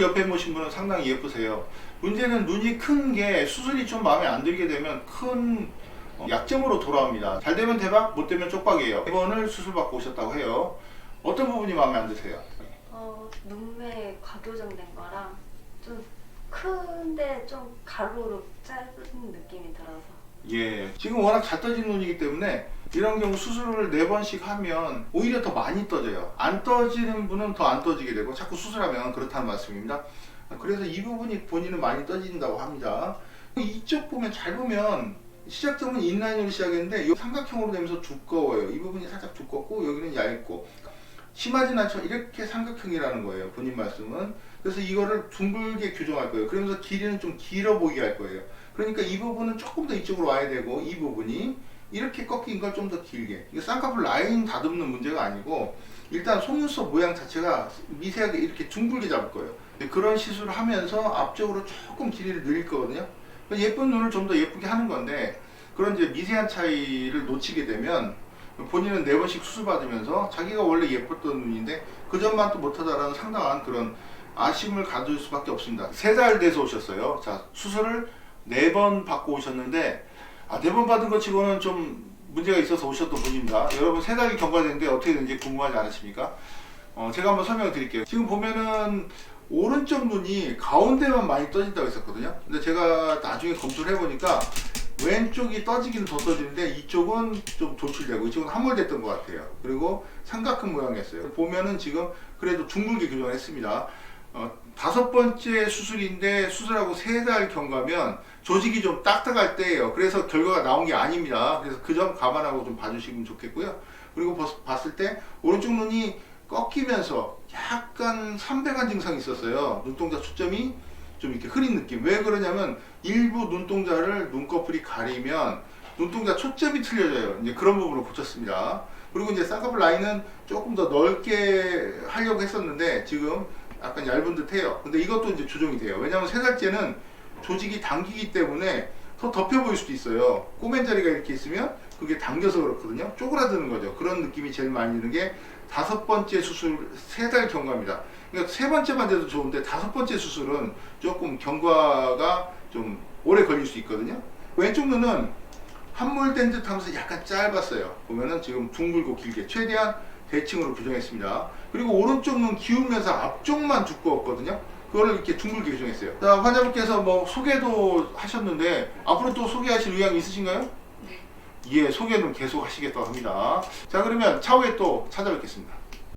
옆에 보신 분은 상당히 예쁘세요. 문제는 눈이 큰 게 수술이 좀 마음에 안 들게 되면 큰 약점으로 돌아옵니다. 잘 되면 대박, 못 되면 쪽박이에요. 이번을 수술받고 오셨다고 해요. 어떤 부분이 마음에 안 드세요? 눈매 과교정된 거랑 좀 큰데 좀 가로로 짧은 느낌이 들어서. 예, 지금 워낙 잘 떠진 눈이기 때문에 이런 경우 수술을 4번씩 하면 오히려 더 많이 떠져요. 안 떠지는 분은 더 안 떠지게 되고 자꾸 수술하면 그렇다는 말씀입니다. 그래서 이 부분이 본인은 많이 떠진다고 합니다. 이쪽 보면 잘 보면 시작점은 인라인으로 시작했는데 이 삼각형으로 되면서 두꺼워요. 이 부분이 살짝 두껍고 여기는 얇고 심하진 않죠. 이렇게 삼각형이라는 거예요. 본인 말씀은. 그래서 이거를 둥글게 교정할 거예요. 그러면서 길이는 좀 길어 보이게 할 거예요. 그러니까 이 부분은 조금 더 이쪽으로 와야 되고 이 부분이 이렇게 꺾인 걸 좀 더 길게. 이거 쌍꺼풀 라인 다듬는 문제가 아니고 일단 속눈썹 모양 자체가 미세하게 이렇게 둥글게 잡을 거예요. 그런 시술을 하면서 앞쪽으로 조금 길이를 늘릴 거거든요. 예쁜 눈을 좀 더 예쁘게 하는 건데 그런 이제 미세한 차이를 놓치게 되면 본인은 4번씩 수술 받으면서 자기가 원래 예뻤던 눈인데 그 점만 또 못하다라는 상당한 그런 아쉬움을 가질 수밖에 없습니다. 3달 돼서 오셨어요. 자, 수술을 4번 받고 오셨는데 4번 받은 것 치고는 좀 문제가 있어서 오셨던 분입니다. 여러분 3달이 경과됐는데 어떻게 되는지 궁금하지 않으십니까? 제가 한번 설명을 드릴게요. 지금 보면은 오른쪽 눈이 가운데만 많이 떠진다고 했었거든요. 근데 제가 나중에 검수를 해보니까 왼쪽이 떠지기는 더 떠지는데 이쪽은 좀 돌출되고 이쪽은 함몰됐던 것 같아요. 그리고 삼각형 모양이었어요. 보면은 지금 그래도 둥글게 교정을 했습니다. 5번째 수술인데 수술하고 3달 경과면 조직이 좀 딱딱할 때예요. 그래서 결과가 나온 게 아닙니다. 그래서 그 점 감안하고 좀 봐주시면 좋겠고요. 그리고 봤을 때 오른쪽 눈이 꺾이면서 약간 삼배간 증상이 있었어요. 눈동자 초점이 좀 이렇게 흐린 느낌. 왜 그러냐면 일부 눈동자를 눈꺼풀이 가리면 눈동자 초점이 틀려져요. 이제 그런 부분을 고쳤습니다. 그리고 이제 쌍꺼풀 라인은 조금 더 넓게 하려고 했었는데 지금 약간 얇은 듯 해요. 근데 이것도 이제 조정이 돼요. 왜냐면 3달째는 조직이 당기기 때문에 더 덮여 보일 수도 있어요. 꼬맨 자리가 이렇게 있으면 그게 당겨서 그렇거든요. 쪼그라드는 거죠. 그런 느낌이 제일 많이 드는 게 5번째 수술 3달 경과입니다. 그러니까 3번째만 돼도 좋은데 5번째 수술은 조금 경과가 좀 오래 걸릴 수 있거든요. 왼쪽 눈은 함몰된 듯 하면서 약간 짧았어요. 보면은 지금 둥글고 길게 최대한 대칭으로 교정했습니다. 그리고 오른쪽 눈 기울면서 앞쪽만 두꺼웠거든요. 그거를 이렇게 둥글게 교정했어요. 자, 환자분께서 뭐 소개도 하셨는데 앞으로 또 소개하실 의향이 있으신가요? 네. 예, 소개는 계속 하시겠다고 합니다. 자, 그러면 차후에 또 찾아뵙겠습니다.